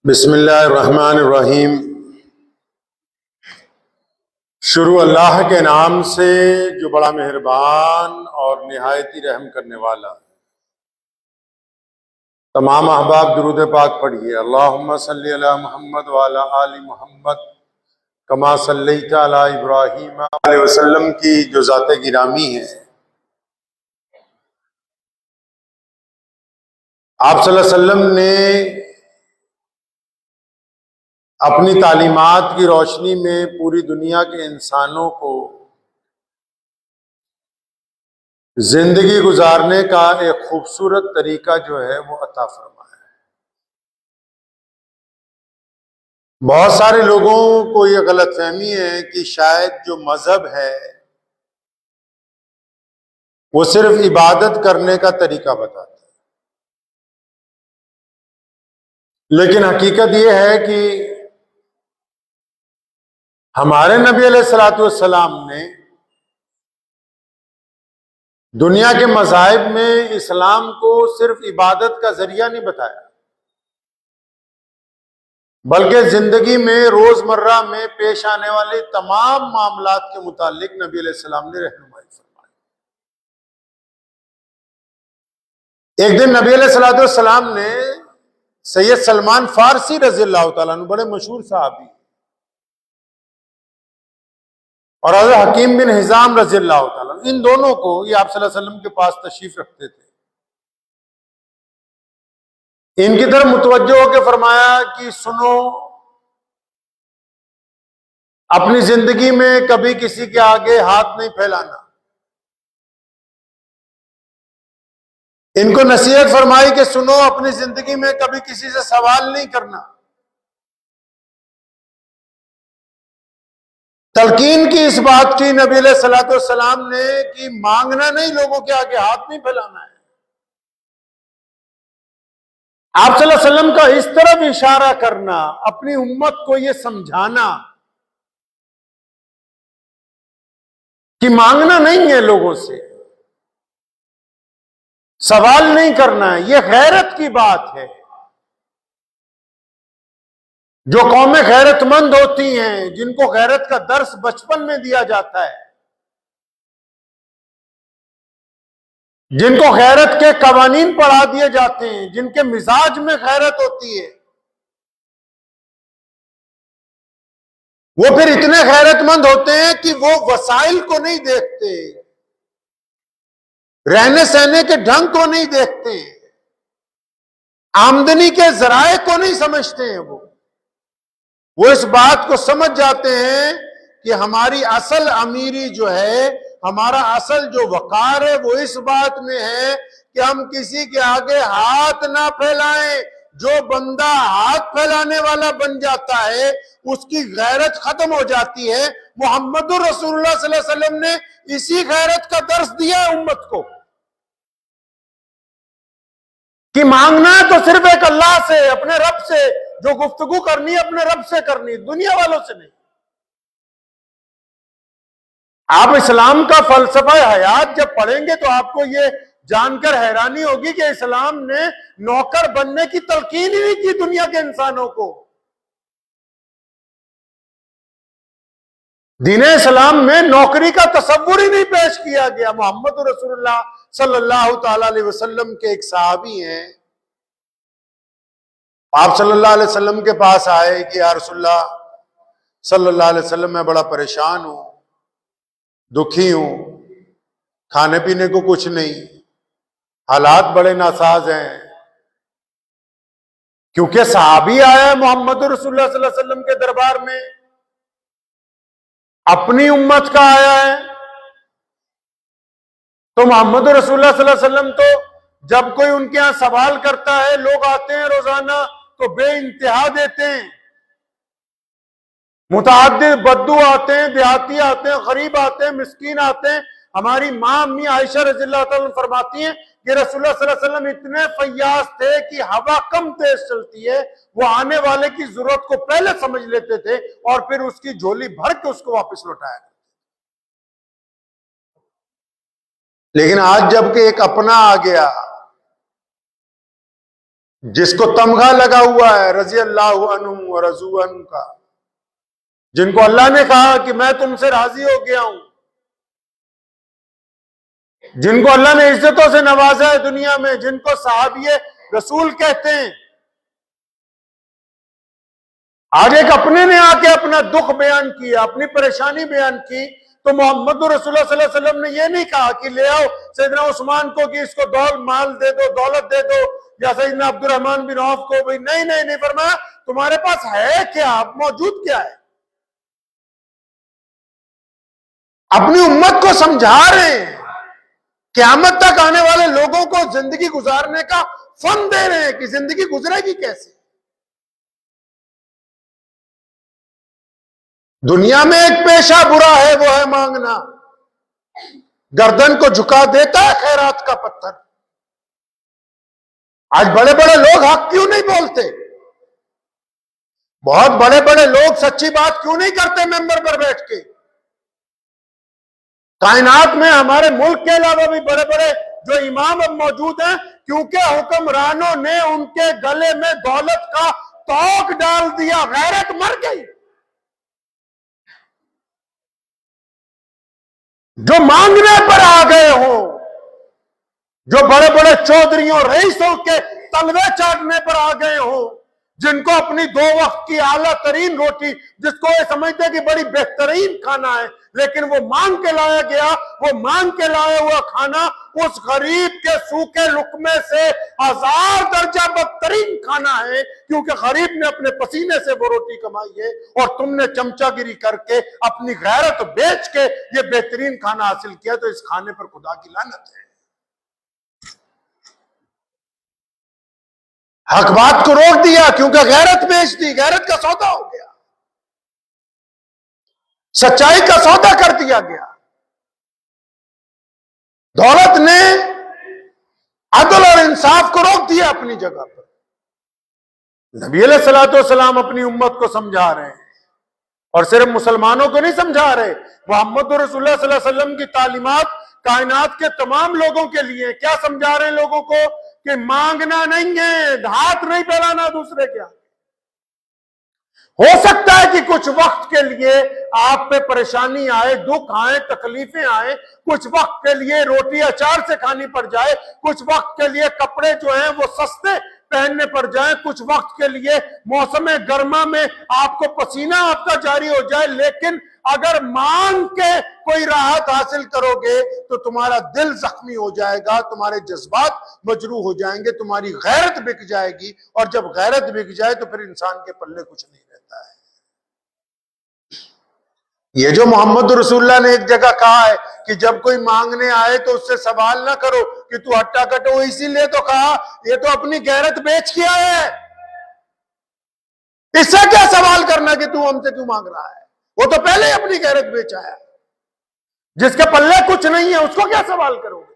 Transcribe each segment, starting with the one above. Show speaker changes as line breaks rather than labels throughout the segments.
بسم اللہ الرحمن الرحیم۔ شروع اللہ کے نام سے جو بڑا مہربان اور نہایت ہی رحم کرنے والا ہے۔ تمام احباب درود پاک پڑھیے۔ اللہم صلی علی محمد وعلی آل محمد کما صلیت علی ابراہیم علیہ وسلم کی جو ذات گرامی ہے، آپ صلی اللہ علیہ وسلم نے اپنی تعلیمات کی روشنی میں پوری دنیا کے انسانوں کو زندگی گزارنے کا ایک خوبصورت طریقہ جو ہے وہ عطا فرمایا ہے۔ بہت سارے لوگوں کو یہ غلط فہمی ہے کہ شاید جو مذہب ہے وہ صرف عبادت کرنے کا طریقہ بتاتا ہے، لیکن حقیقت یہ ہے کہ ہمارے نبی علیہ الصلوۃ والسلام نے دنیا کے مذاہب میں اسلام کو صرف عبادت کا ذریعہ نہیں بتایا، بلکہ زندگی میں روزمرہ میں پیش آنے والے تمام معاملات کے متعلق نبی علیہ السلام نے رہنمائی فرمائی۔ ایک دن نبی علیہ الصلوۃ والسلام نے سید سلمان فارسی رضی اللہ تعالیٰ عنہ، بڑے مشہور صحابی، اور حضرت حکیم بن حزام رضی اللہ تعالیٰ عنہ، ان دونوں کو یہ آپ صلی اللہ علیہ وسلم کے پاس تشریف رکھتے تھے۔ ان کی طرف متوجہ ہو کے فرمایا کہ سنو، اپنی زندگی میں کبھی کسی کے آگے ہاتھ نہیں پھیلانا۔ ان کو نصیحت فرمائی کہ سنو، اپنی زندگی میں کبھی کسی سے سوال نہیں کرنا۔ تلقین کی اس بات کی نبی علیہ الصلوۃ والسلام نے کہ مانگنا نہیں، لوگوں کے آگے ہاتھ نہیں پھیلانا ہے۔ آپ صلی اللہ علیہ وسلم کا اس طرف اشارہ کرنا، اپنی امت کو یہ سمجھانا کہ مانگنا نہیں ہے، لوگوں سے سوال نہیں کرنا ہے، یہ غیرت کی بات ہے۔ جو قومیں غیرت مند ہوتی ہیں، جن کو غیرت کا درس بچپن میں دیا جاتا ہے، جن کو غیرت کے قوانین پڑھا دیے جاتے ہیں، جن کے مزاج میں غیرت ہوتی ہے، وہ پھر اتنے غیرت مند ہوتے ہیں کہ وہ وسائل کو نہیں دیکھتے، رہنے سہنے کے ڈھنگ کو نہیں دیکھتے، آمدنی کے ذرائع کو نہیں سمجھتے ہیں۔ وہ اس بات کو سمجھ جاتے ہیں کہ ہماری اصل امیری جو ہے، ہمارا اصل جو وقار ہے، وہ اس بات میں ہے کہ ہم کسی کے آگے ہاتھ نہ پھیلائیں۔ جو بندہ ہاتھ پھیلانے والا بن جاتا ہے، اس کی غیرت ختم ہو جاتی ہے۔ محمد رسول اللہ صلی اللہ علیہ وسلم نے اسی غیرت کا درس دیا ہے امت کو کہ مانگنا ہے تو صرف ایک اللہ سے، اپنے رب سے، جو گفتگو کرنی ہے اپنے رب سے کرنی، دنیا والوں سے نہیں۔ آپ اسلام کا فلسفہ حیات جب پڑھیں گے تو آپ کو یہ جان کر حیرانی ہوگی کہ اسلام نے نوکر بننے کی تلقین ہی نہیں کی دنیا کے انسانوں کو۔ دین اسلام میں نوکری کا تصور ہی نہیں پیش کیا گیا۔ محمد رسول اللہ صلی اللہ تعالی علیہ وسلم کے ایک صحابی ہیں، آپ صلی اللہ علیہ وسلم کے پاس آئے کہ یا رسول اللہ صلی اللہ علیہ وسلم، میں بڑا پریشان ہوں، دکھی ہوں، کھانے پینے کو کچھ نہیں، حالات بڑے ناساز ہیں۔ کیونکہ صحابی آیا ہے محمد رسول اللہ صلی اللہ علیہ وسلم کے دربار میں، اپنی امت کا آیا ہے، تو محمد رسول اللہ صلی اللہ علیہ وسلم تو جب کوئی ان کے ہاں سوال کرتا ہے، لوگ آتے ہیں روزانہ تو بے انتہا دیتے ہیں، متعدد بدو آتے ہیں، دیہاتی آتے ہیں، غریب آتے ہیں، مسکین آتے ہیں۔ ہماری ماں امی عائشہ رضی اللہ تعالیٰ فرماتی ہیں کہ رسول اللہ صلی اللہ علیہ وسلم اتنے فیاض تھے کہ ہوا کم تیز چلتی ہے، وہ آنے والے کی ضرورت کو پہلے سمجھ لیتے تھے اور پھر اس کی جھولی بھر کے اس کو واپس لوٹایا۔ لیکن آج جب کہ ایک اپنا آ گیا، جس کو تمغہ لگا ہوا ہے رضی اللہ عنہم و رضوا عنہ کا، جن کو اللہ نے کہا کہ میں تم سے راضی ہو گیا ہوں، جن کو اللہ نے عزتوں سے نوازا ہے دنیا میں، جن کو صحابی رسول کہتے ہیں، آج ایک اپنے نے آ کے اپنا دکھ بیان کیا، اپنی پریشانی بیان کی، تو محمد رسول اللہ صلی اللہ علیہ وسلم نے یہ نہیں کہا کہ لے آؤ سیدنا عثمان کو کہ اس کو مال دے دو، دولت دے دو، یا سیدنا عبد الرحمن بن عوف کو بھی نہیں فرمایا تمہارے پاس ہے کیا، موجود کیا ہے؟ اپنی امت کو سمجھا رہے ہیں، قیامت تک آنے والے لوگوں کو زندگی گزارنے کا فن دے رہے ہیں کہ زندگی گزرے گی کیسے۔ دنیا میں ایک پیشہ برا ہے، وہ ہے مانگنا، گردن کو جھکا دیتا ہے خیرات کا پتھر۔ آج بڑے بڑے لوگ حق کیوں نہیں بولتے؟ بہت بڑے بڑے لوگ سچی بات کیوں نہیں کرتے ممبر پر بیٹھ کے؟ کائنات میں ہمارے ملک کے علاوہ بھی بڑے بڑے جو امام اب موجود ہیں، کیونکہ حکمرانوں نے ان کے گلے میں دولت کا توق ڈال دیا، غیرت مر گئی۔ جو مانگنے پر آ گئے ہوں، جو بڑے بڑے چودھریوں رئیسوں کے تلوے چاٹنے پر آ گئے ہوں، جن کو اپنی 2 وقت کی اعلیٰ ترین روٹی، جس کو یہ سمجھتے کہ بڑی بہترین کھانا ہے، لیکن وہ مانگ کے لایا گیا، وہ مانگ کے لایا ہوا کھانا اس غریب کے سوکھے لقمے سے 1000 درجہ بدترین کھانا ہے، کیونکہ غریب نے اپنے پسینے سے وہ روٹی کمائی ہے، اور تم نے چمچہ گیری کر کے اپنی غیرت بیچ کے یہ بہترین کھانا حاصل کیا، تو اس کھانے پر خدا کی لعنت ہے۔ حق بات کو روک دیا کیونکہ غیرت بیچ دی، غیرت کا سودا ہو گیا، سچائی کا سودا کر دیا گیا۔ دولت نے عدل اور انصاف کو روک دیا اپنی جگہ پر۔ نبی علیہ الصلوۃ والسلام اپنی امت کو سمجھا رہے ہیں، اور صرف مسلمانوں کو نہیں سمجھا رہے، محمد رسول اللہ صلی اللہ علیہ وسلم کی تعلیمات کائنات کے تمام لوگوں کے لیے۔ کیا سمجھا رہے ہیں لوگوں کو؟ کہ مانگنا نہیں ہے، ہاتھ نہیں پھیلانا دوسرے کے آگے۔ ہو سکتا ہے کہ کچھ وقت کے لیے آپ پہ پریشانی آئے، دکھ آئے، تکلیفیں آئے، کچھ وقت کے لیے روٹی اچار سے کھانی پڑ جائے، کچھ وقت کے لیے کپڑے جو ہیں وہ سستے پہننے پڑ جائیں، کچھ وقت کے لیے موسم گرما میں آپ کو پسینہ آپ کا جاری ہو جائے، لیکن اگر مانگ کے کوئی راحت حاصل کرو گے تو تمہارا دل زخمی ہو جائے گا، تمہارے جذبات مجروح ہو جائیں گے، تمہاری غیرت بک جائے گی، اور جب غیرت بک جائے تو پھر انسان کے پلے کچھ نہیں رہتا ہے۔ یہ جو محمد رسول اللہ نے ایک جگہ کہا ہے کہ جب کوئی مانگنے آئے تو اس سے سوال نہ کرو کہ تو ہٹا کٹو، اسی لیے تو کہا یہ تو اپنی غیرت بیچ کے آیا ہے، اس سے کیا سوال کرنا کہ تو ہم سے کیوں مانگ رہا ہے؟ وہ تو پہلے ہی اپنی غیرت بیچ آیا۔ جس کے پلے کچھ نہیں ہے اس کو کیا سوال کرو گے؟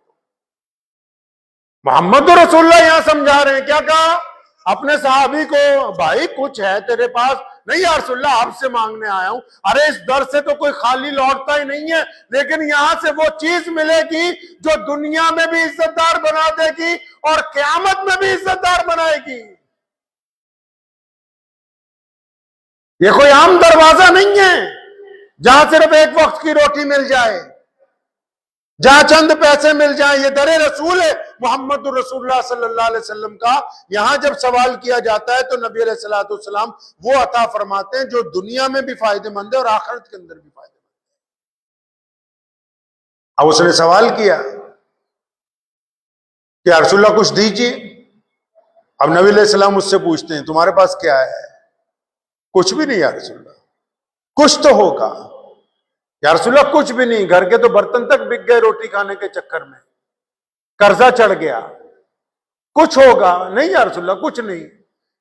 محمد رسول اللہ یہاں سمجھا رہے ہیں، کیا کہا اپنے صحابی کو؟ بھائی کچھ ہے تیرے پاس؟ نہیں یا رسول اللہ آپ سے مانگنے آیا ہوں۔ ارے اس در سے تو کوئی خالی لوٹتا ہی نہیں ہے، لیکن یہاں سے وہ چیز ملے گی جو دنیا میں بھی عزت دار بنا دے گی اور قیامت میں بھی عزت دار بنائے گی۔ یہ کوئی عام دروازہ نہیں ہے جہاں صرف ایک وقت کی روٹی مل جائے، جہاں چند پیسے مل جائیں۔ یہ در رسول ہے محمد رسول اللہ صلی اللہ علیہ وسلم کا۔ یہاں جب سوال کیا جاتا ہے تو نبی علیہ الصلوۃ والسلام وہ عطا فرماتے ہیں جو دنیا میں بھی فائدہ مند ہے اور آخرت کے اندر بھی فائدہ مند ہے۔ اب اس نے سوال کیا کہ یا رسول اللہ کچھ دیجیے۔ اب نبی علیہ السلام اس سے پوچھتے ہیں تمہارے پاس کیا ہے؟ کچھ بھی نہیں یا رسول اللہ۔ کچھ تو ہوگا یا رسول اللہ۔ کچھ بھی نہیں، گھر کے تو برتن تک بک گئے روٹی کھانے کے چکر میں، قرضہ چڑھ گیا۔ کچھ ہوگا؟ نہیں یا رسول اللہ کچھ نہیں۔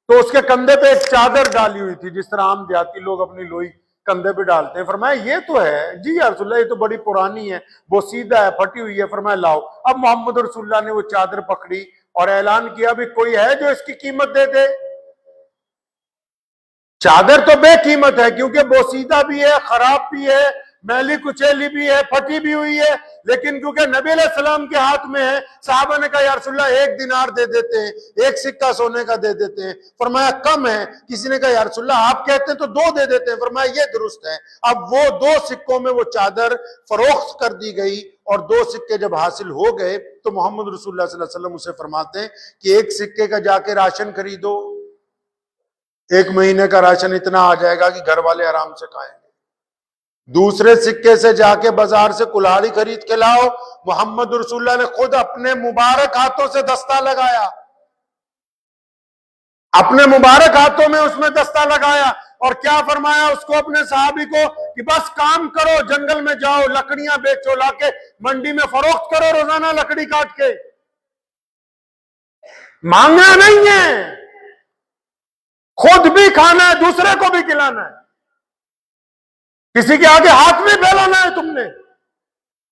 تو اس کے کندھے پہ ایک چادر ڈالی ہوئی تھی، جس طرح عام دیہاتی لوگ اپنی لوئی کندھے پہ ڈالتے ہیں۔ فرمایا یہ تو ہے۔ جی یا رسول اللہ یہ تو بڑی پرانی ہے، وہ سیدھا ہے، پھٹی ہوئی ہے۔ فرمایا لاؤ۔ اب محمد رسول اللہ نے وہ چادر پکڑی اور اعلان کیا بھی کوئی ہے جو اس کی قیمت دے دے؟ چادر تو بے قیمت ہے کیونکہ بوسیدہ بھی ہے، خراب بھی ہے، میلی کچیلی بھی ہے، پھٹی بھی ہوئی ہے، لیکن کیونکہ نبی علیہ السلام کے ہاتھ میں ہے، صحابہ نے کہا یا رسول اللہ 1 دینار دے دیتے ہیں، 1 سکہ سونے کا دے دیتے ہیں۔ فرمایا کم ہے۔ کسی نے کہا یا رسول اللہ آپ کہتے ہیں تو 2 دے دیتے ہیں۔ فرمایا یہ درست ہے۔ اب وہ 2 سکوں میں وہ چادر فروخت کر دی گئی، اور 2 سکے جب حاصل ہو گئے تو محمد رسول اللہ صلی اللہ علیہ وسلم اسے فرماتے ہیں کہ 1 سکے کا جا کے راشن خریدو، 1 مہینے کا راشن اتنا آ جائے گا کہ گھر والے آرام سے کھائیں گے۔ دوسرے سکے سے جا کے بازار سے کلہاڑی خرید کے لاؤ۔ محمد رسول اللہ نے خود اپنے مبارک ہاتھوں سے دستہ لگایا، اپنے مبارک ہاتھوں میں اس میں دستہ لگایا، اور کیا فرمایا اس کو، اپنے صحابی کو، کہ بس کام کرو، جنگل میں جاؤ، لکڑیاں بیچو، لا کے منڈی میں فروخت کرو، روزانہ لکڑی کاٹ کے۔ مانگنا نہیں ہے، خود بھی کھانا ہے، دوسرے کو بھی کھلانا ہے، کسی کے آگے ہاتھ نہیں پھیلانا ہے تم نے۔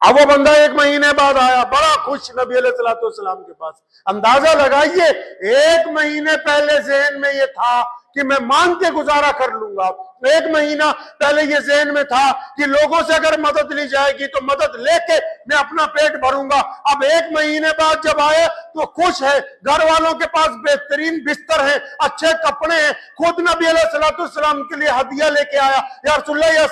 اب وہ بندہ 1 مہینے بعد آیا، بڑا خوش نبی علیہ السلام کے پاس۔ اندازہ لگائیے 1 مہینے پہلے ذہن میں یہ تھا کہ میں مانگ کے گزارا کر لوں گا، 1 مہینہ پہلے یہ ذہن میں تھا کہ لوگوں سے اگر مدد لی جائے گی تو مدد لے کے میں اپنا پیٹ بھروں گا۔ اب 1 مہینے بعد جب آئے تو خوش ہے، گھر والوں کے پاس بہترین بستر ہیں، اچھے کپڑے ہیں، خود نبی علیہ السلام کے لیے ہدیہ لے کے آیا، یا رسول اللہ یا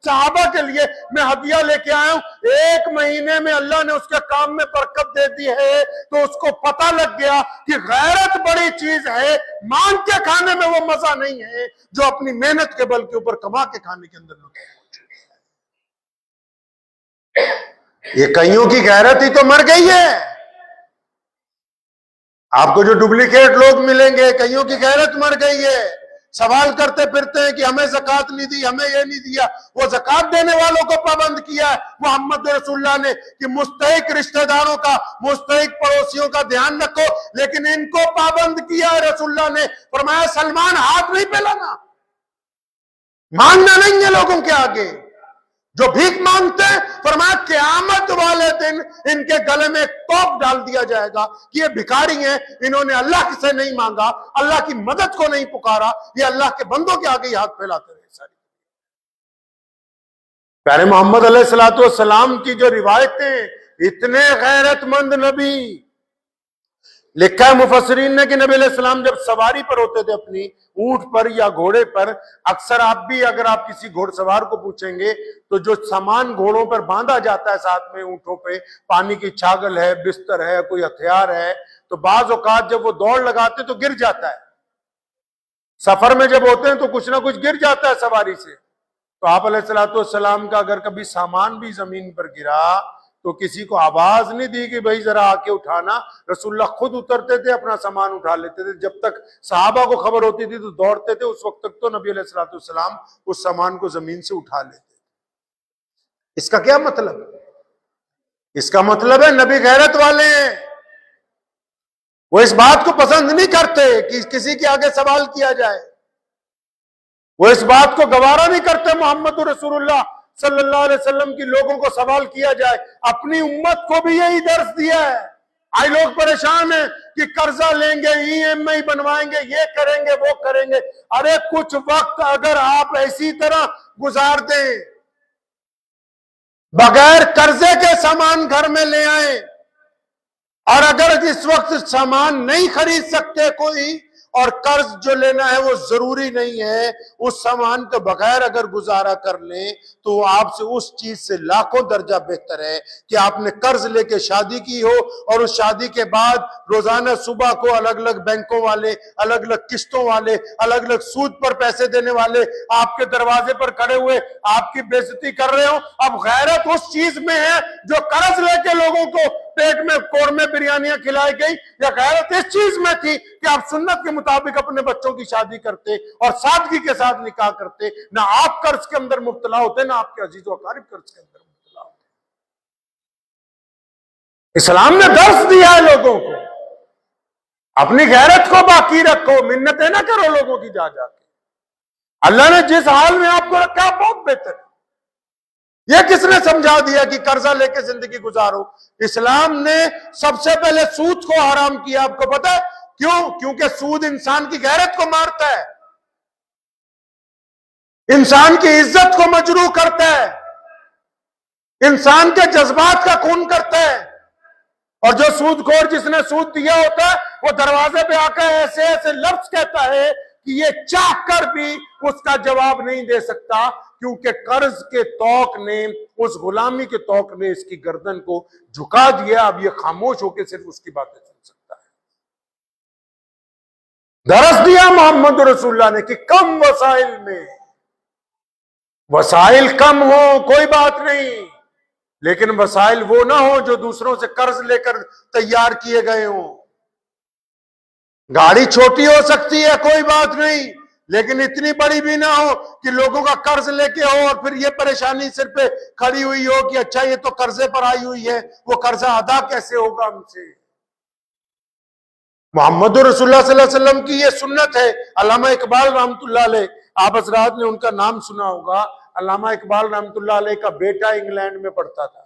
صحابہ کے لیے میں ہدیہ لے کے آیا ہوں۔ 1 مہینے میں اللہ نے اس کے کام میں برکت دے دی ہے، تو اس کو پتہ لگ گیا کہ غیرت بڑی چیز ہے، مانگ کے کھانے میں وہ مزہ نہیں ہے جو اپنی محنت کے بل کے اوپر کما کے کھانے کے اندر لوگ۔ یہ کئیوں کی غیرت ہی تو مر گئی ہے۔ آپ کو جو ڈپلیکیٹ لوگ ملیں گے، کئیوں کی غیرت مر گئی ہے، سوال کرتے پھرتے ہیں کہ ہمیں زکوٰۃ نہیں دی، ہمیں یہ نہیں دیا۔ وہ زکوٰۃ دینے والوں کو پابند کیا ہے محمد رسول اللہ نے کہ مستحق رشتہ داروں کا، مستحق پڑوسیوں کا دھیان رکھو، لیکن ان کو پابند کیا ہے رسول اللہ نے۔ فرمایا سلمان ہاتھ نہیں پھیلانا، مانگنا نہیں ہے لوگوں کے آگے۔ جو بھیک مانگتے ہیں، فرمایا قیامت والے دن ان کے گلے میں ایک توپ ڈال دیا جائے گا کہ یہ بھکاری ہیں، انہوں نے اللہ سے نہیں مانگا، اللہ کی مدد کو نہیں پکارا، یہ اللہ کے بندوں کے آگے ہی ہاتھ پھیلاتے رہے ساری۔ پیارے محمد علیہ السلام کی جو روایتیں، اتنے غیرت مند نبی۔ لکھا ہے مفسرین نے کہ نبی علیہ السلام جب سواری پر ہوتے تھے اپنی اونٹ پر یا گھوڑے پر، اکثر آپ بھی اگر آپ کسی گھوڑ سوار کو پوچھیں گے تو جو سامان گھوڑوں پر باندھا جاتا ہے ساتھ میں اونٹوں پہ، پانی کی چھاگل ہے، بستر ہے، کوئی ہتھیار ہے، تو بعض اوقات جب وہ دوڑ لگاتے تو گر جاتا ہے۔ سفر میں جب ہوتے ہیں تو کچھ نہ کچھ گر جاتا ہے سواری سے۔ تو آپ علیہ السلام کا اگر کبھی سامان بھی زمین پر گرا تو کسی کو آواز نہیں دی کہ بھائی ذرا آ کے اٹھانا، رسول اللہ خود اترتے تھے، اپنا سامان اٹھا لیتے تھے۔ جب تک صحابہ کو خبر ہوتی تھی تو دوڑتے تھے، اس وقت تک تو نبی علیہ السلام اس سامان کو زمین سے اٹھا لیتے تھے۔ اس کا کیا مطلب؟ اس کا مطلب ہے نبی غیرت والے ہیں، وہ اس بات کو پسند نہیں کرتے کہ کسی کے آگے سوال کیا جائے، وہ اس بات کو گوارا نہیں کرتے محمد رسول اللہ صلی اللہ علیہ وسلم کی لوگوں کو سوال کیا جائے۔ اپنی امت کو بھی یہی درس دیا ہے۔ آج لوگ پریشان ہیں کہ قرضہ لیں گے، EMI بنوائیں گے، یہ کریں گے، وہ کریں گے۔ ارے کچھ وقت اگر آپ ایسی طرح گزار دیں، بغیر قرضے کے سامان گھر میں لے آئیں، اور اگر اس وقت سامان نہیں خرید سکتے کوئی اور قرض جو لینا ہے وہ ضروری نہیں ہے، اس سامان کے بغیر اگر گزارا کر لیں تو آپ سے اس چیز سے لاکھوں درجہ بہتر ہے کہ آپ نے قرض لے کے شادی کی ہو، اور اس شادی کے بعد روزانہ صبح کو الگ الگ بینکوں والے، الگ الگ قسطوں والے، الگ الگ سود پر پیسے دینے والے آپ کے دروازے پر کھڑے ہوئے آپ کی بے عزتی کر رہے ہو۔ اب غیرت اس چیز میں ہے جو قرض لے کے لوگوں کو پیٹ میں قورمے بریانیاں کھلائی گئی، یا غیرت اس چیز میں تھی کہ آپ سنت کے مطابق اپنے بچوں کی شادی کرتے اور سادگی کے ساتھ نکاح کرتے، نہ آپ قرض کے اندر مبتلا ہوتے، نہ آپ کے عزیز و اقارب قرض کے اندر مبتلا ہوتے۔ اسلام نے درس دیا ہے لوگوں کو، اپنی غیرت کو باقی رکھو، منتیں نہ کرو لوگوں کی جا جا کے۔ اللہ نے جس حال میں آپ کو رکھا بہت بہتر ہے۔ یہ کس نے سمجھا دیا کہ قرضہ لے کے زندگی گزارو؟ اسلام نے سب سے پہلے سود کو حرام کیا، آپ کو پتا ہے کیوں؟ کیونکہ سود انسان کی غیرت کو مارتا ہے۔ انسان کی عزت کو مجروح کرتا ہے، انسان کے جذبات کا خون کرتا ہے. اور جو سود خور جس نے سود دیا ہوتا ہے وہ دروازے پہ آ کر ایسے ایسے لفظ کہتا ہے کہ یہ چاہ کر بھی اس کا جواب نہیں دے سکتا، کیونکہ قرض کے توق نے، اس غلامی کے توق نے اس کی گردن کو جھکا دیا. اب یہ خاموش ہو کے صرف اس کی باتیں سن سکتا ہے. درس دیا محمد رسول اللہ نے کہ کم وسائل میں، وسائل کم ہو کوئی بات نہیں، لیکن وسائل وہ نہ ہو جو دوسروں سے قرض لے کر تیار کیے گئے ہوں. گاڑی چھوٹی ہو سکتی ہے کوئی بات نہیں، لیکن اتنی بڑی بھی نہ ہو کہ لوگوں کا قرض لے کے ہو اور پھر یہ پریشانی سر پہ کھڑی ہوئی ہو کہ اچھا یہ تو قرضے پر آئی ہوئی ہے، وہ قرضہ ادا کیسے ہوگا ہم سے. محمد رسول اللہ صلی اللہ علیہ وسلم کی یہ سنت ہے. علامہ اقبال رحمۃ اللہ علیہ، آپ حضرات نے ان کا نام سنا ہوگا. علامہ اقبال رحمۃ اللہ علیہ کا بیٹا انگلینڈ میں پڑھتا تھا،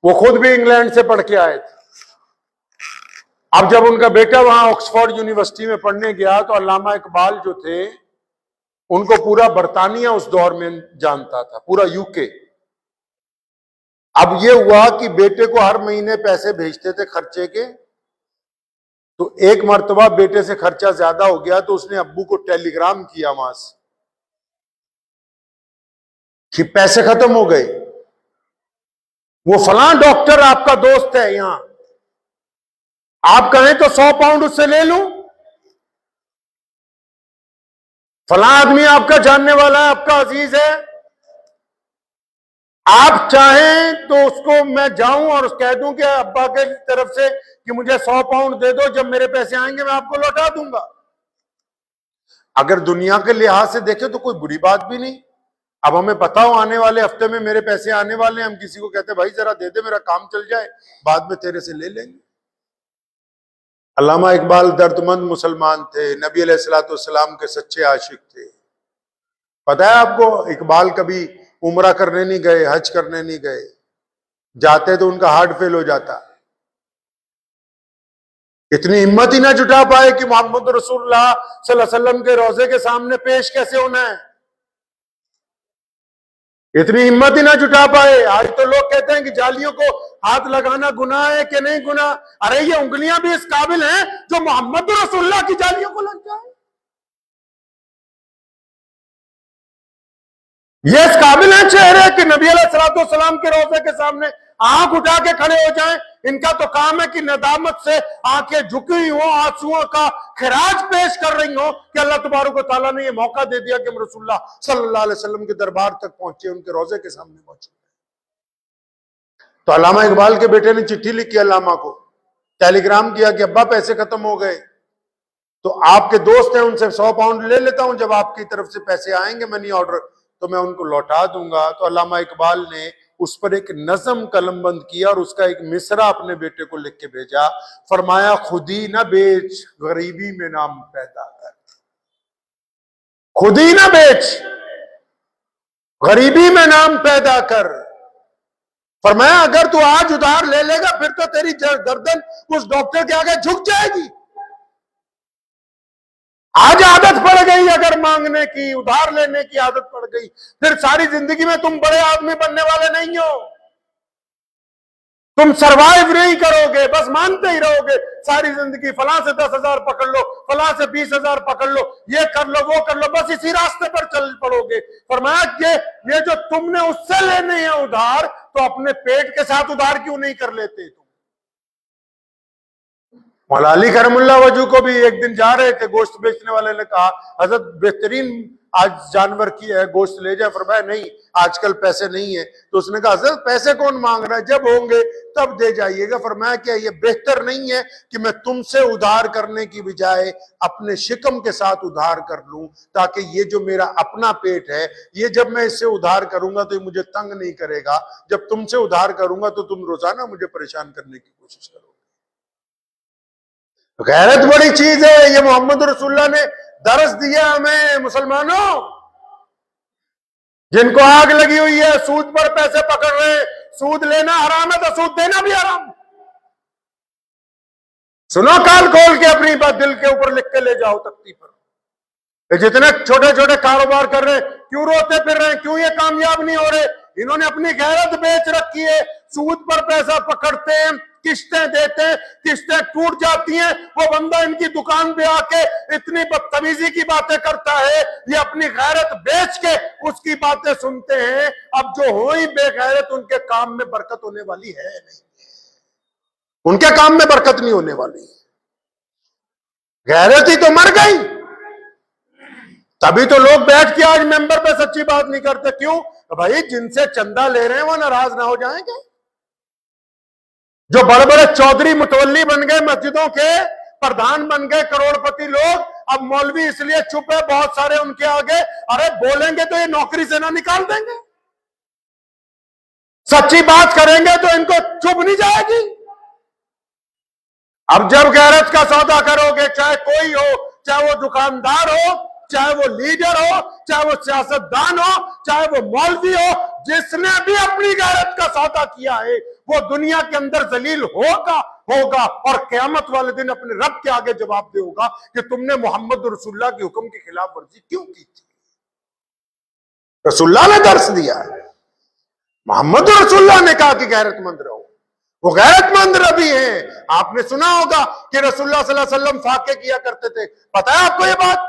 وہ خود بھی انگلینڈ سے پڑھ کے آئے تھے. اب جب ان کا بیٹا وہاں آکسفورڈ یونیورسٹی میں پڑھنے گیا تو علامہ اقبال جو تھے ان کو پورا برطانیہ اس دور میں جانتا تھا، پورا یو کے. اب یہ ہوا کہ بیٹے کو ہر مہینے پیسے بھیجتے تھے خرچے کے، تو ایک مرتبہ بیٹے سے خرچہ زیادہ ہو گیا تو اس نے ابو کو ٹیلی گرام کیا وہاں سے کہ پیسے ختم ہو گئے، وہ فلاں ڈاکٹر آپ کا دوست ہے یہاں، آپ کہیں تو 100 پاؤنڈ اس سے لے لوں، فلاں آدمی آپ کا جاننے والا ہے، آپ کا عزیز ہے، آپ چاہیں تو اس کو میں جاؤں اور کہہ دوں کہ ابا کے طرف سے کہ مجھے 100 پاؤنڈ دے دو، جب میرے پیسے آئیں گے میں آپ کو لوٹا دوں گا. اگر دنیا کے لحاظ سے دیکھیں تو کوئی بری بات بھی نہیں. اب ہمیں پتا ہو آنے والے ہفتے میں میرے پیسے آنے والے ہیں، ہم کسی کو کہتے ہیں بھائی ذرا دے دے میرا کام چل جائے، بعد میں تیرے سے لے لیں گے. علامہ اقبال درد مند مسلمان تھے، نبی علیہ الصلوۃ والسلام کے سچے عاشق تھے. پتا ہے آپ کو اقبال کبھی عمرہ کرنے نہیں گئے، حج کرنے نہیں گئے، جاتے تو ان کا ہارٹ فیل ہو جاتا. اتنی ہمت ہی نہ جٹا پائے کہ محمد رسول اللہ صلی اللہ علیہ وسلم کے روضے کے سامنے پیش کیسے ہونا ہے، اتنی ہمت ہی نہ جٹا پائے. آج تو لوگ کہتے ہیں کہ جالیوں کو ہاتھ لگانا گناہ ہے کہ نہیں گناہ. ارے یہ انگلیاں بھی اس قابل ہیں جو محمد رسول اللہ کی جالیوں کو لگ جائیں، یہ اس قابل ہیں چہرے کہ نبی علیہ الصلوۃ والسلام کے روضے کے سامنے آنکھ اٹھا کے کھڑے ہو جائیں. ان کا تو کام ہے کہ ندامت سے آنکھیں جھکی ہوں، آنسوؤں کا خراج پیش کر رہی ہوں کہ اللہ تبارک و تعالیٰ نے یہ موقع دے دیا کہ ہم رسول اللہ صلی اللہ علیہ وسلم کے دربار تک پہنچے، ان کے روضے کے سامنے پہنچے. تو علامہ اقبال کے بیٹے نے چٹھی لکھی علامہ کو، ٹیلی گرام کیا کہ ابا پیسے ختم ہو گئے، تو آپ کے دوست ہیں ان سے 100 پاؤنڈ لے لیتا ہوں، جب آپ کی طرف سے پیسے آئیں گے منی آرڈر تو میں ان کو لوٹا دوں گا. تو علامہ اقبال نے اس پر ایک نظم قلم بند کیا اور اس کا ایک مصرع اپنے بیٹے کو لکھ کے بھیجا. فرمایا خودی نہ بیچ غریبی میں نام پیدا کر، خودی نہ بیچ غریبی میں نام پیدا کر. فرمایا اگر تو آج ادھار لے لے گا پھر تو تیری گردن اس ڈاکٹر کے آگے جھک جائے گی. آج عادت پڑ گئی اگر مانگنے کی، ادھار لینے کی عادت پڑ گئی، پھر ساری زندگی میں تم بڑے آدمی بننے والے نہیں ہو. تم سروائیو نہیں کرو گے، بس مانتے ہی رہو گے ساری زندگی. فلاں سے 10,000 پکڑ لو، فلاں سے 20,000 پکڑ لو، یہ کر لو وہ کر لو، بس اسی راستے پر چل پڑو گے. فرمایا کہ یہ جو تم نے اس سے لینے ہیں ادھار، تو اپنے پیٹ کے ساتھ ادھار کیوں نہیں کر لیتے تم. مولا علی کرم اللہ وجہ کو بھی ایک دن جا رہے تھے، گوشت بیچنے والے نے کہا حضرت بہترین آج جانور کی ہے گوشت لے جائے. فرمایا نہیں آج کل پیسے نہیں ہیں. تو اس نے کہا حضرت پیسے کون مانگ رہا ہے، جب ہوں گے تب دے جائیے گا. فرمایا کیا یہ بہتر نہیں ہے کہ میں تم سے ادھار کرنے کی بجائے اپنے شکم کے ساتھ ادھار کر لوں، تاکہ یہ جو میرا اپنا پیٹ ہے یہ جب میں اس سے ادھار کروں گا تو یہ مجھے تنگ نہیں کرے گا، جب تم سے ادھار کروں گا تو تم روزانہ مجھے پریشان کرنے کی کوشش کرو. غیرت بڑی چیز ہے. یہ محمد رسول اللہ نے درس دیا ہمیں مسلمانوں. جن کو آگ لگی ہوئی ہے سود پر پیسے پکڑ رہے ہیں، سود لینا حرام ہے تو سود دینا بھی حرام. سنو کال کھول کے اپنی بات دل کے اوپر لکھ کے لے جاؤ تختی پر. یہ جتنے چھوٹے چھوٹے کاروبار کر رہے ہیں کیوں روتے پھر رہے ہیں, کیوں یہ کامیاب نہیں ہو رہے؟ انہوں نے اپنی غیرت بیچ رکھی ہے. سود پر پیسہ پکڑتے ہیں, قسطیں دیتے ہیں, قسطیں ٹوٹ جاتی ہیں, وہ بندہ ان کی دکان پہ آ کے اتنی بدتمیزی کی باتیں کرتا ہے, یہ اپنی غیرت بیچ کے اس کی باتیں سنتے ہیں. اب جو ہوئی بے غیرت, ان کے کام میں برکت ہونے والی ہے نہیں, ان کے کام میں برکت نہیں ہونے والی. غیرت ہی تو مر گئی. تبھی تو لوگ بیٹھ کے آج ممبر پہ سچی بات نہیں کرتے. کیوں؟ بھائی جن سے چندہ لے رہے ہیں وہ ناراض نہ ہو جائیں گے. جو بڑے بڑے چودھری متولی بن گئے, مسجدوں کے پردھان بن گئے, کروڑ پتی لوگ, اب مولوی اس لیے چپ ہے بہت سارے ان کے آگے, ارے بولیں گے تو یہ نوکری سے نہ نکال دیں گے, سچی بات کریں گے تو ان کو چپ نہیں جائے گی. اب جب غیرت کا سودا کرو گے, چاہے کوئی ہو, چاہے وہ دکاندار ہو, چاہے وہ لیڈر ہو, چاہے وہ سیاستدان ہو, چاہے وہ مولوی ہو, جس نے بھی اپنی غیرت کا سودا کیا ہے وہ دنیا کے اندر ذلیل ہوگا اور قیامت والے دن اپنے رب کے آگے جواب دے ہوگا کہ تم نے محمد رسول اللہ کے حکم کی خلاف ورزی کیوں کی تھی. رسول اللہ نے درس دیا ہے, محمد رسول اللہ نے کہا کہ غیرت مند رہو. وہ غیرت مند نبی ہیں. آپ نے سنا ہوگا کہ رسول اللہ صلی اللہ علیہ وسلم فاقے کیا کرتے تھے. پتہ ہے آپ کو یہ بات؟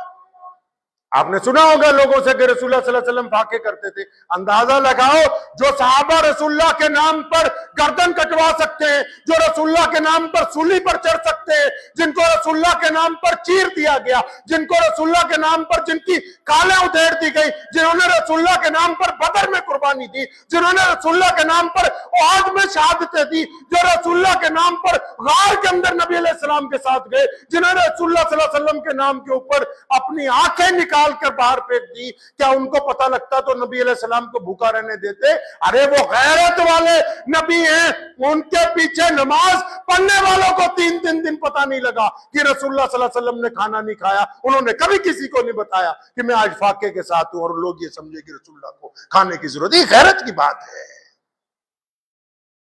آپ نے سنا ہوگا لوگوں سے کہ رسول اللہ صلی اللہ علیہ وسلم فاقے کرتے تھے. اندازہ لگاؤ, جو صحابہ رسول اللہ کے نام پر گردن کٹوا سکتے ہیں, جو رسول اللہ کے نام پر سولی پر چڑھ سکتے ہیں, جن کو رسول اللہ کے نام پر چیر دیا گیا, جن کو رسول اللہ کے نام پر جن کی کالیں ادھیڑ دی گئی, جنہوں نے رسول اللہ کے نام پر بدر میں قربانی دی, جنہوں نے رسول اللہ کے نام پر احد میں شہادتیں دی, جو رسول اللہ کے نام پر غار کے اندر نبی علیہ السلام کے ساتھ گئے, جنہوں نے رسول اللہ صلی اللہ علیہ وسلم کے نام کے اوپر اپنی آنکھیں نکال کر باہر پھینک دی. کیا ان کو پتا لگتا تو نبی علیہ السلام کو بھوکا رہنے دیتے؟ ارے وہ غیرت والے نبی ہیں, ان کے پیچھے نماز پڑھنے والوں کو 3 دن پتا نہیں لگا کہ رسول اللہ صلی اللہ علیہ وسلم نے کھانا نہیں کھایا. انہوں نے کبھی کسی کو نہیں بتایا کہ میں آج فاقے کے ساتھ ہوں, اور لوگ یہ سمجھے کہ رسول اللہ کو کھانے کی ضرورت. یہ غیرت کی بات ہے.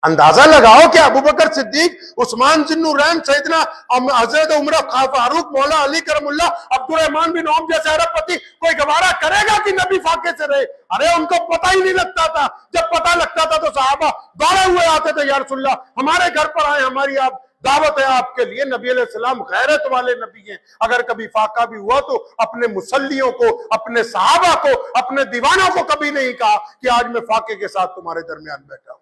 اندازہ لگاؤ کہ ابو بکر صدیق, عثمان ذی النورین, سیدنا حضرت عمر فاروق, مولا علی کرم اللہ, عبد الرحمن بن عوف جیسے ارب پتی کوئی گوارا کرے گا کہ نبی فاقے سے رہے؟ ارے ان کو پتہ ہی نہیں لگتا تھا. جب پتہ لگتا تھا تو صحابہ دوڑے ہوئے آتے تھے, یا رسول اللہ ہمارے گھر پر آئے, ہماری آپ دعوت ہے آپ کے لیے. نبی علیہ السلام غیرت والے نبی ہیں. اگر کبھی فاقہ بھی ہوا تو اپنے مسلیوں کو, اپنے صحابہ کو, اپنے دیوانوں کو کبھی نہیں کہا کہ آج میں فاقے کے ساتھ تمہارے درمیان بیٹھا ہوں.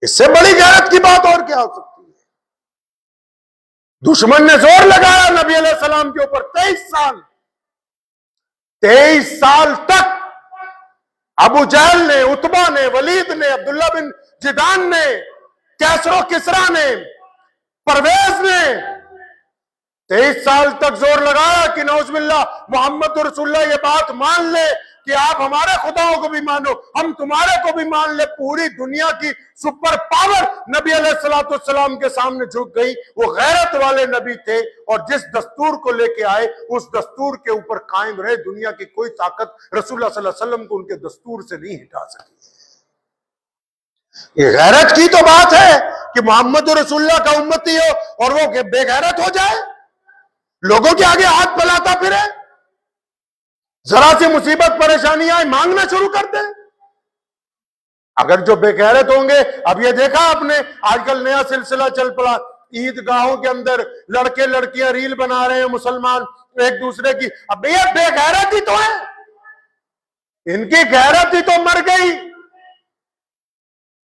اس سے بڑی غیرت کی بات اور کیا ہو سکتی ہے؟ دشمن نے زور لگایا نبی علیہ السلام کے اوپر. 23 سال تک ابو جہل نے, عتبہ نے, ولید نے, عبداللہ بن جدان نے, کیسر و کسرا نے, پرویز نے 23 سال تک زور لگایا کہ نعوذ باللہ محمد رسول اللہ یہ بات مان لے کہ آپ ہمارے خداؤں کو بھی مانو, ہم تمہارے کو بھی مان لے. پوری دنیا کی سپر پاور نبی علیہ السلام کے سامنے جھک گئی. وہ غیرت والے نبی تھے, اور جس دستور کو لے کے آئے اس دستور کے اوپر قائم رہے. دنیا کی کوئی طاقت رسول اللہ صلی اللہ علیہ وسلم کو ان کے دستور سے نہیں ہٹا سکی. یہ غیرت کی تو بات ہے کہ محمد رسول اللہ کا امتی ہو اور وہ بے غیرت ہو جائے, لوگوں کے آگے ہاتھ پھیلاتا پھرے, ذرا سی مصیبت پریشانی آئے مانگنا شروع کر دیں. اگر جو بے غیرت ہوں گے, اب یہ دیکھا آپ نے آج کل نیا سلسلہ چل پڑا, عید گاہوں کے اندر لڑکے لڑکیاں ریل بنا رہے ہیں مسلمان ایک دوسرے کی. اب یہ بے غیرت ہی تو ہے, ان کی غیرت ہی تو مر گئی.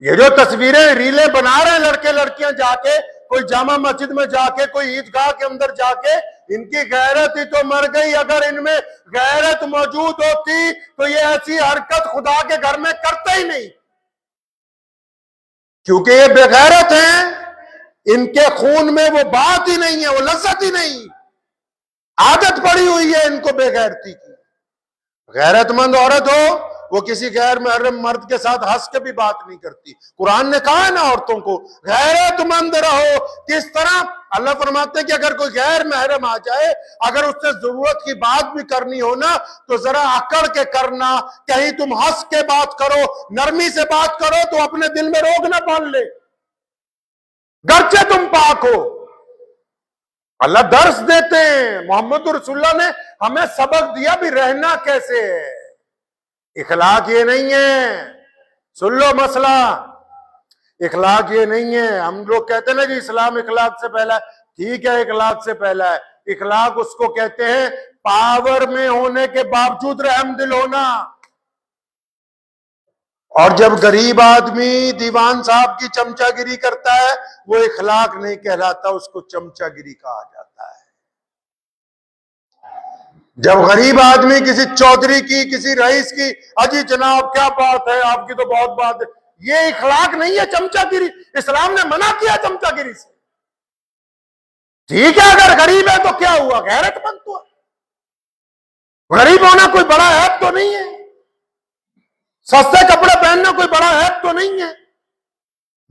یہ جو تصویریں ریلیں بنا رہے ہیں لڑکے لڑکیاں, جا کے کوئی جامع مسجد میں جا کے, کوئی عیدگاہ کے اندر جا کے, ان کی غیرت ہی تو مر گئی. اگر ان میں غیرت موجود ہوتی تو یہ ایسی حرکت خدا کے گھر میں کرتے ہی نہیں, کیونکہ یہ بے غیرت ہیں. ان کے خون میں وہ بات ہی نہیں ہے, وہ لذت ہی نہیں, عادت پڑی ہوئی ہے ان کو بے غیرتی کی. غیرت مند عورت ہو وہ کسی غیر محرم مرد کے ساتھ ہنس کے بھی بات نہیں کرتی. قرآن نے کہا ہے نا عورتوں کو غیرت مند رہو. کس طرح؟ اللہ فرماتے ہیں کہ اگر کوئی غیر محرم آ جائے, اگر اس سے ضرورت کی بات بھی کرنی ہو نا تو ذرا اکڑ کے کرنا. کہیں تم ہنس کے بات کرو, نرمی سے بات کرو تو اپنے دل میں روگ نہ پال لے, گرچہ تم پاک ہو. اللہ درس دیتے ہیں، محمد رسول اللہ نے ہمیں سبق دیا بھی رہنا کیسے ہے۔ اخلاق یہ نہیں ہے، سن لو مسئلہ، اخلاق یہ نہیں ہے۔ ہم لوگ کہتے ہیں نا کہ اسلام اخلاق سے پہلا ہے، ٹھیک ہے اخلاق سے پہلا ہے۔ اخلاق اس کو کہتے ہیں پاور میں ہونے کے باوجود رحم دل ہونا۔ اور جب غریب آدمی دیوان صاحب کی چمچا گیری کرتا ہے وہ اخلاق نہیں کہلاتا، اس کو چمچا گیری کہا جاتا ہے۔ جب غریب آدمی کسی چودھری کی، کسی رئیس کی، اجی جناب کیا بات ہے، آپ کی تو بہت بات ہے، یہ اخلاق نہیں ہے، چمچا گیری۔ اسلام نے منع کیا چمچا گیری سے۔ ٹھیک ہے اگر غریب ہے تو کیا ہوا، غیرت مند تو ہے، غریب ہونا کوئی بڑا عیب تو نہیں ہے، سستے کپڑے پہننا کوئی بڑا عیب تو نہیں ہے۔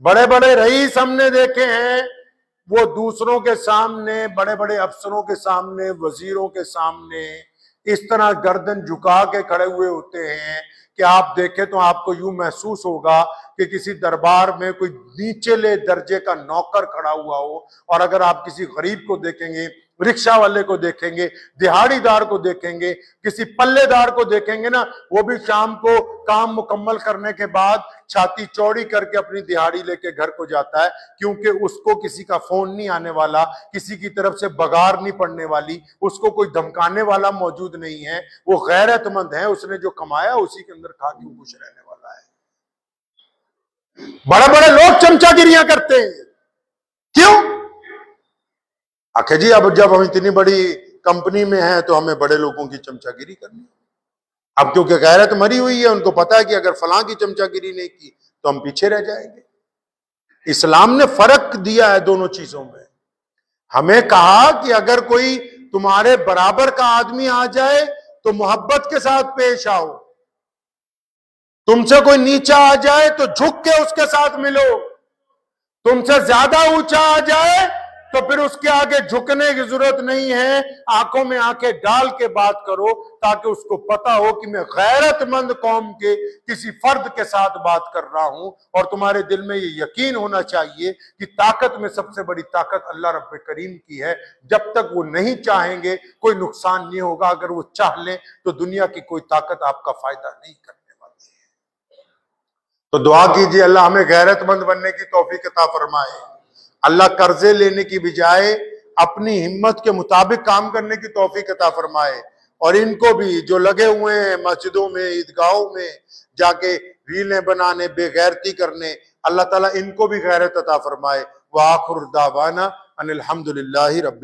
بڑے بڑے رئیس ہم نے دیکھے ہیں، وہ دوسروں کے سامنے، بڑے بڑے افسروں کے سامنے، وزیروں کے سامنے اس طرح گردن جھکا کے کھڑے ہوئے ہوتے ہیں کہ آپ دیکھیں تو آپ کو یوں محسوس ہوگا کہ کسی دربار میں کوئی نیچلے درجے کا نوکر کھڑا ہوا ہو۔ اور اگر آپ کسی غریب کو دیکھیں گے، رکشہ والے کو دیکھیں گے، دہاڑی دار کو دیکھیں گے، کسی پلے دار کو دیکھیں گے نا، وہ بھی شام کو کام مکمل کرنے کے بعد چھاتی چوڑی کر کے اپنی دہاڑی لے کے گھر کو جاتا ہے، کیونکہ اس کو کسی کا فون نہیں آنے والا، کسی کی طرف سے بگار نہیں پڑنے والی، اس کو کوئی دھمکانے والا موجود نہیں ہے، وہ غیرت مند ہے، اس نے جو کمایا اسی کے اندر کھا کے خوش رہنے والا ہے۔ بڑے بڑے لوگ چمچا گیریاں کرتے ہیں، کیوں؟ جی اب جب ہم اتنی بڑی کمپنی میں ہیں تو ہمیں بڑے لوگوں کی چمچا گیری کرنی ہے۔ اب کیونکہ غیرت مری ہوئی ہے، ان کو پتا ہے کہ اگر فلاں کی چمچا گیری نہیں کی تو ہم پیچھے رہ جائیں گے۔ اسلام نے فرق دیا ہے دونوں چیزوں میں۔ ہمیں کہا کہ اگر کوئی تمہارے برابر کا آدمی آ جائے تو محبت کے ساتھ پیش آؤ، تم سے کوئی نیچا آ جائے تو جھک کے اس کے ساتھ ملو، تم سے زیادہ اونچا آ جائے تو پھر اس کے آگے جھکنے کی ضرورت نہیں ہے، آنکھوں میں آنکھیں ڈال کے بات کرو تاکہ اس کو پتا ہو کہ میں غیرت مند قوم کے کسی فرد کے ساتھ بات کر رہا ہوں۔ اور تمہارے دل میں یہ یقین ہونا چاہیے کہ طاقت میں سب سے بڑی طاقت اللہ رب کریم کی ہے، جب تک وہ نہیں چاہیں گے کوئی نقصان نہیں ہوگا، اگر وہ چاہ لیں تو دنیا کی کوئی طاقت آپ کا فائدہ نہیں کرنے والی ہے۔ تو دعا کیجئے اللہ ہمیں غیرت مند بننے کی توفیق عطا فرمائے، اللہ قرضے لینے کی بجائے اپنی ہمت کے مطابق کام کرنے کی توفیق عطا فرمائے، اور ان کو بھی جو لگے ہوئے ہیں مسجدوں میں، عیدگاہوں میں جا کے ریلیں بنانے، بے غیرتی کرنے، اللہ تعالیٰ ان کو بھی غیرت عطا فرمائے۔ وآخر دعوانا ان الحمدللہ رب